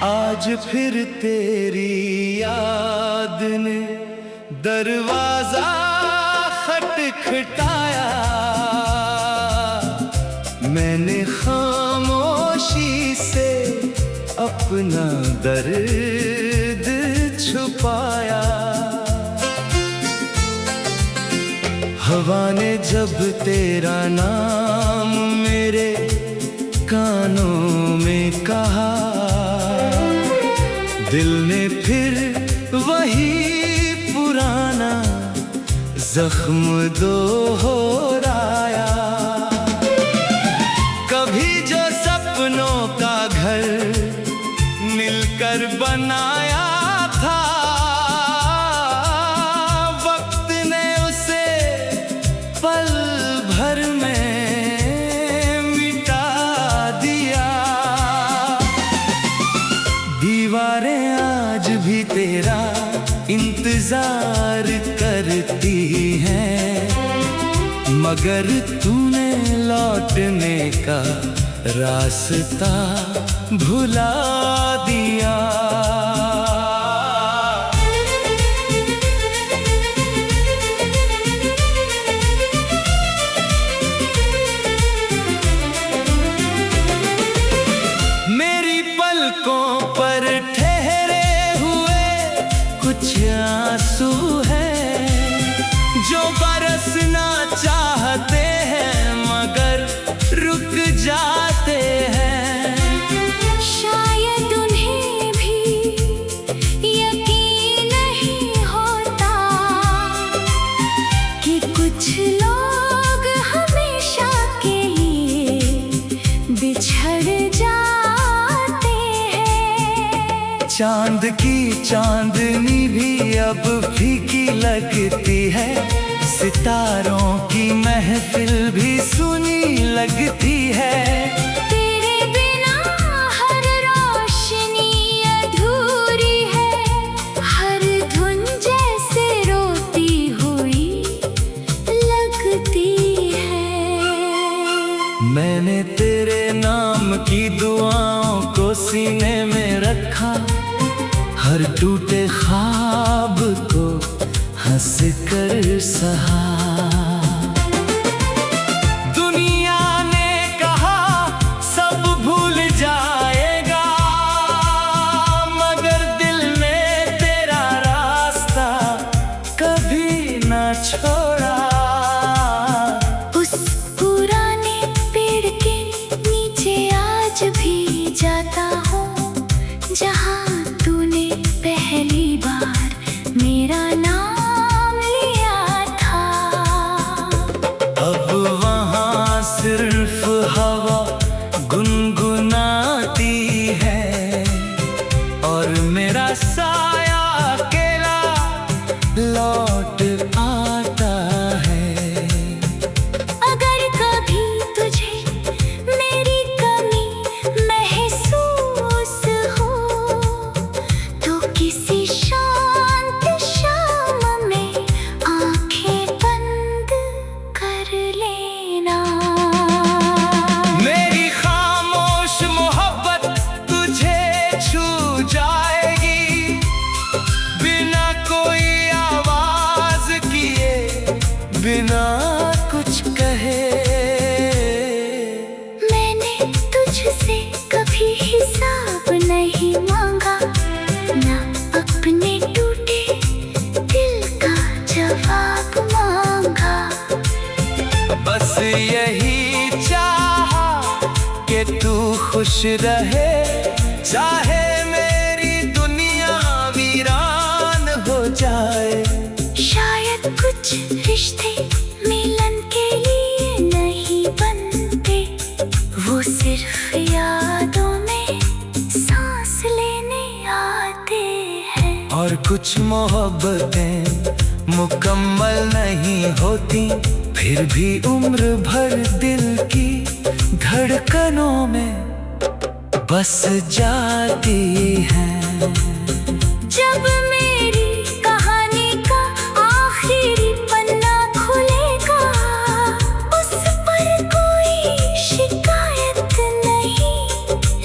आज फिर तेरी याद ने दरवाजा खटखटाया। मैंने खामोशी से अपना दर्द छुपाया। हवा ने जब तेरा नाम मेरे कानों में कहा, दिल ने फिर वही पुराना जख्म दोहराया। कभी जो सपनों का घर मिलकर बनाया था, वक्त ने उसे पल भर में मिटा दिया। दीवारें आज भी तेरा इंतजार करती हैं, मगर तूने लौटने का रास्ता भुला दिया। मेरी पलकों पर ठहरे हुए कुछ आंसू हैं, जो बरसना चाहते हैं मगर रुक जाते हैं। शायद उन्हें भी यकीन नहीं होता कि कुछ लोग हमेशा के लिए बिछड़ जाते हैं। चांद की चांदनी भी अब फीकी लगती है, सितारों की महफिल भी सुनी लगती है। तेरे बिना हर रोशनी अधूरी है, हर धुन जैसे रोती हुई लगती है। मैंने तेरे नाम की दुआओं को सीने में रखा, हर टूटे ख्वाब को हंस कर सहा। दुनिया ने कहा सब भूल जाएगा, मगर दिल ने तेरा रास्ता कभी ना छोड़ा। उस पुराने पेड़ के नीचे आज भी जाता हूँ, जहाँ तूने पहली बार मेरा नाम लिया था। अब वहाँ सिर्फ हवा गुनगुनाती है, और मेरा साया अकेला लौट आता है। अगर कभी तुझे मेरी कमी महसूस हो, तो किसी शांत शाम में आंखें बंद कर लेना। मेरी खामोश मोहब्बत तुझे छू जाएगी, बिना कोई आवाज किए, बिना कुछ कहे। मैंने तुझसे कभी हिसाब नहीं मांगा, ना अपने टूटे दिल का जवाब मांगा। बस यही चाहा कि तू खुश रहे, चाहे मेरी दुनिया वीरान हो जाए। शायद कुछ रिश्ते मिलन के लिए नहीं बनते, वो सिर्फ यादों में सांस लेने आते हैं। और कुछ मोहब्बतें मुकम्मल नहीं होती, फिर भी उम्र भर दिल की धड़कनों में बस जाती हैं। जब मेरी कहानी का आखिरी पन्ना खुलेगा, उस पर कोई शिकायत नहीं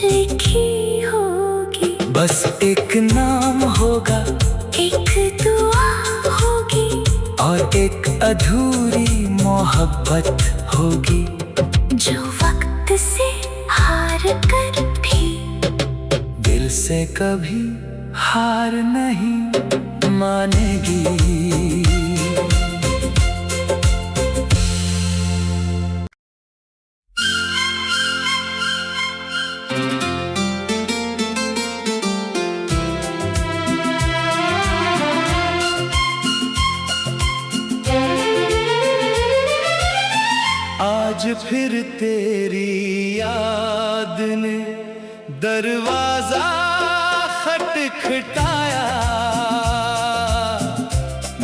लिखी होगी। बस एक नाम होगा, एक दुआ होगी, और एक अधूरी मोहब्बत होगी, जो वक्त से हार कर भी दिल से कभी हार नहीं मानेगी। आज फिर तेरी याद ने दरवाजा खटखटाया,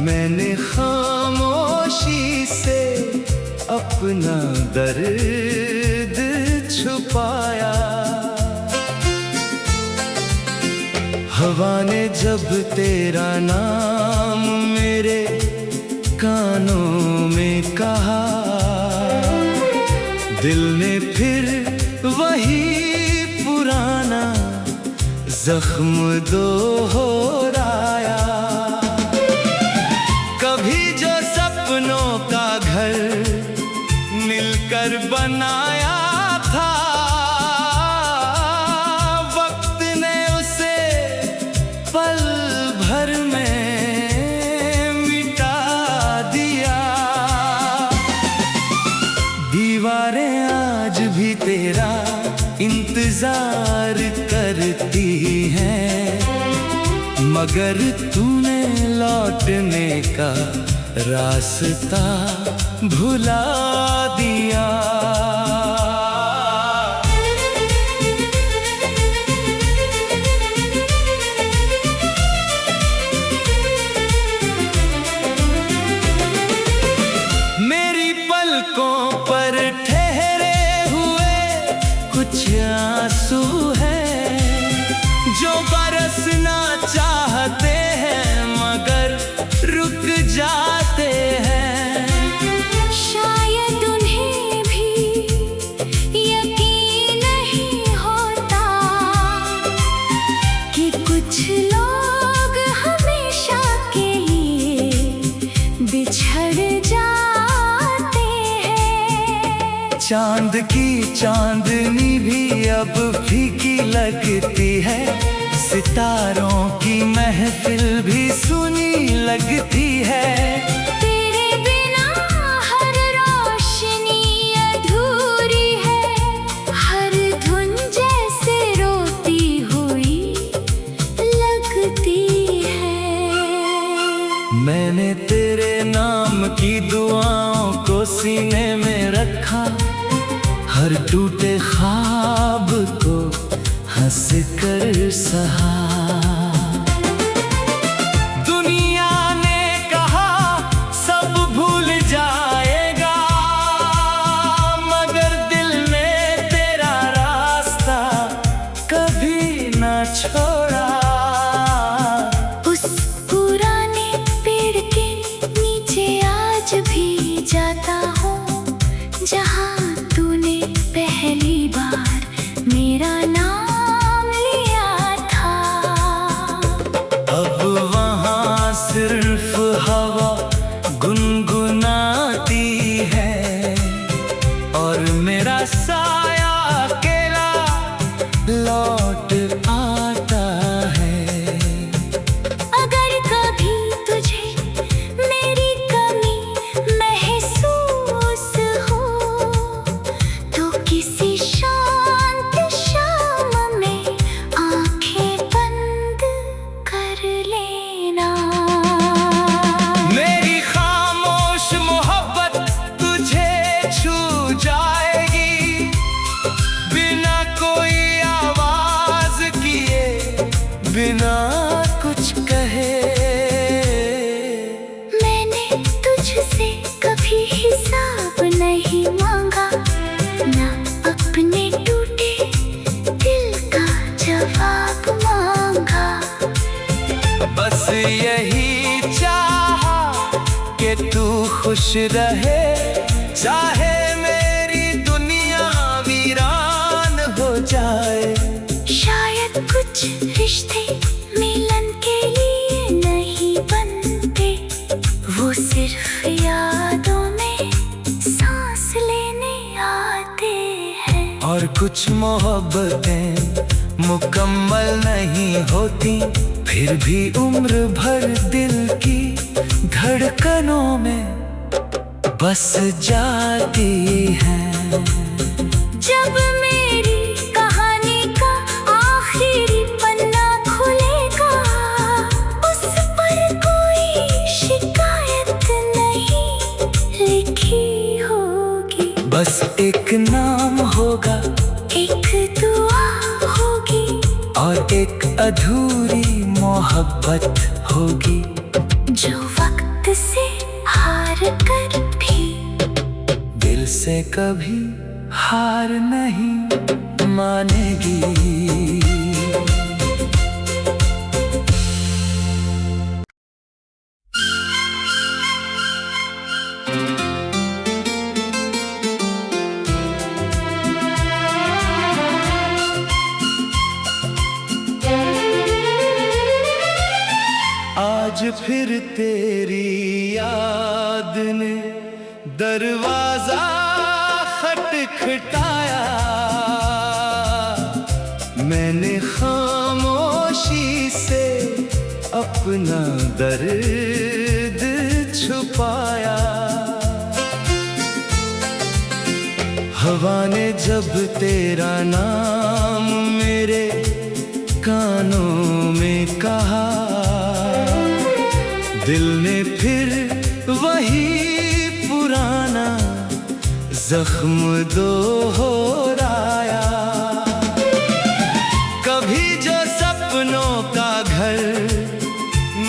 मैंने खामोशी से अपना दर्द छुपाया। हवा ने जब तेरा नाम मेरे कानों में कहा, दिल ने फिर वही पुराना जख्म दोहराया। कभी जो सपनों का घर मिलकर बनाया था, वक्त ने उसे पल भर में मिटा दिया। दीवारें आज भी तेरा इंतजार करती हैं, मगर तूने लौटने का रास्ता भुला दिया। मेरी पलकों पर ठहरे हुए कुछ आंसू हैं, जो बरसना चाहते हैं मगर रुक जाते हैं। शायद उन्हें भी यकीन नहीं होता कि कुछ लोग हमेशा के लिए बिछड़ जाते हैं। चांद की चांदनी भी अब फीकी लगती है, सितारों की महफिल भी सुनी लगती है। तेरे बिना हर रोशनी अधूरी है, हर धुन जैसे रोती हुई लगती है। मैंने तेरे नाम की दुआओं को सीने में रखा, हर टूटे ख्वाब को हंस कर सहा। दुनिया ने कहा सब भूल जाएगा, मगर दिल ने तेरा रास्ता कभी ना छोड़ा। उस पुराने पेड़ के नीचे आज भी जाता हूँ, जहाँ तूने पहली बार मेरा नाम लिया था। अब वहाँ सिर्फ हवा गुनगुनाती है, और मेरा साया अकेला लौट आता है। अगर कभी तुझे मेरी कमी महसूस हो, तो किसी शांत शाम में आंखें बंद कर लेना। मेरी खामोश मोहब्बत तुझे छू जाएगी, बिना कोई आवाज किए, बिना कुछ कहे। मैंने तुझसे कभी हिसाब नहीं मांगा, ना अपने टूटे दिल का जवाब मांगा। बस यही चाहा कि तू खुश रहे, चाहे मेरी दुनिया वीरान हो जाए। शायद कुछ रिश्ते कुछ मोहब्बतें मुकम्मल नहीं होती, फिर भी उम्र भर दिल की धड़कनों में बस जाती हैं। जब मेरी कहानी का आखिरी पन्ना खुलेगा, उस पर कोई शिकायत नहीं लिखी होगी। बस एक नाम होगा, एक दुआ होगी, और एक अधूरी मोहब्बत होगी, जो वक्त से हार कर भी दिल से कभी हार नहीं मानेगी। आज फिर तेरी याद ने दरवाजा खटखटाया, मैंने खामोशी से अपना दर्द छुपाया। हवा ने जब तेरा नाम मेरे कानों में कहा, दिल ने फिर वही पुराना जख्म दोहराया। कभी जो सपनों का घर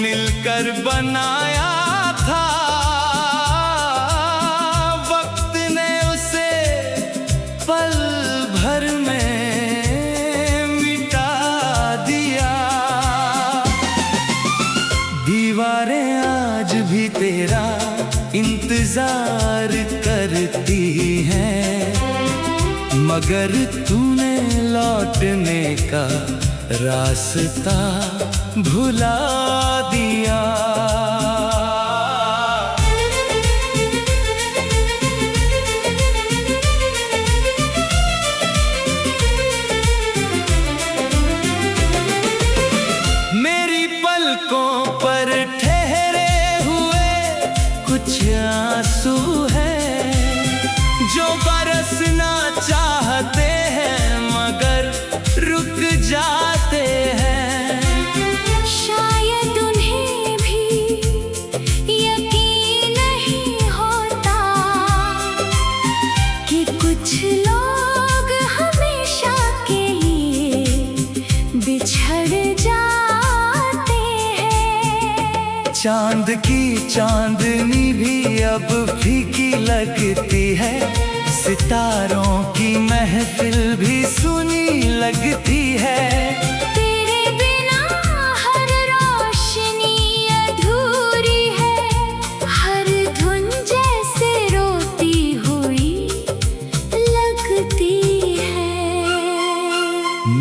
मिलकर बनाया था, वक्त ने उसे पल भर में मिटा दिया। दीवारें आज भी तेरा इंतजार करती हैं, मगर तूने लौटने का रास्ता भुला दिया। मेरी पलकों पर ठहरे हुए कुछ आंसू हैं, जो बरसना चाहते हैं मगर रुक जाते हैं। शायद उन्हें भी यकीन नहीं होता कि कुछ लोग हमेशा के लिए बिछड़ जाते हैं। चांद की चांदनी भी अब फीकी लगती है, सितारों की महफिल भी सुनी लगती है। तेरे बिना हर रोशनी अधूरी है, हर धुन जैसे रोती हुई लगती है।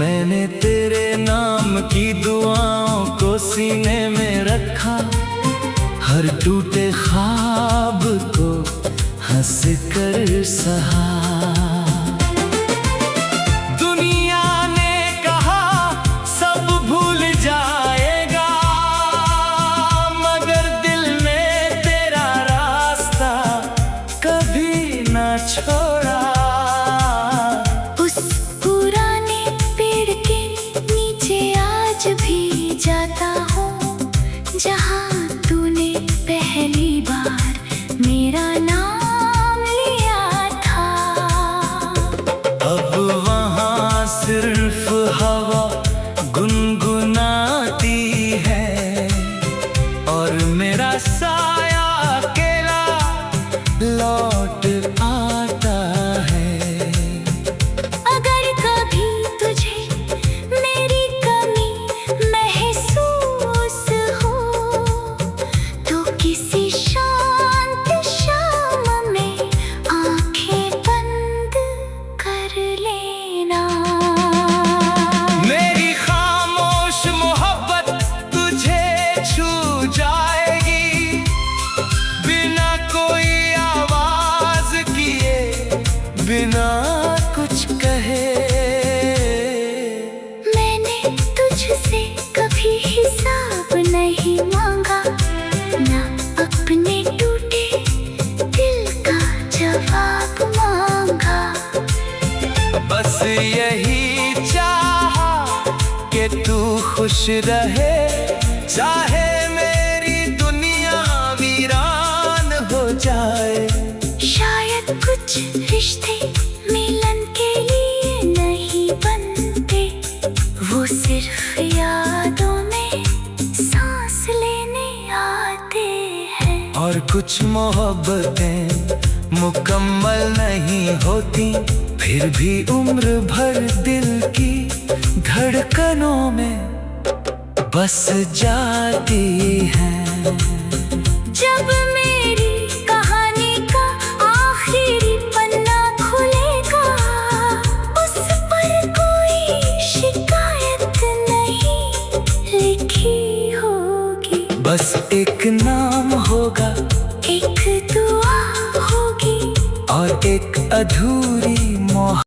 मैंने तेरे नाम की दुआओं को सीने में रखा, हर टूटे ख्वाब को हंस कर सहा। दुनिया ने कहा सब भूल जाएगा, मगर दिल ने तेरा रास्ता कभी ना छोड़ा। उस पुराने पेड़ के नीचे आज भी जाता हूँ, जहाँ तूने पहली बार मेरा नाम लिया था। अब वहाँ सिर्फ हवा गुनगुनाती है, और मेरा साया अकेला लौट आता है। अगर कभी तुझे मेरी कमी महसूस हो, से कभी हिसाब नहीं मांगा, ना अपने टूटे दिल का जवाब मांगा। बस यही चाहा कि तू खुश रहे, चाहे मेरी दुनिया वीरान हो जाए। शायद कुछ रिश्ते मिलन के लिए नहीं बनते, वो सिर्फ यादों में सांस लेने आते हैं। और कुछ मोहब्बतें मुकम्मल नहीं होती, फिर भी उम्र भर दिल की धड़कनों में बस जाती हैं। जब मेरी कहानी का आखिरी पन्ना खुलेगा, उस पर कोई शिकायत नहीं लिखी होगी। बस एक नाम होगा, एक दुआ होगी और एक अधूरी मोहब्बत।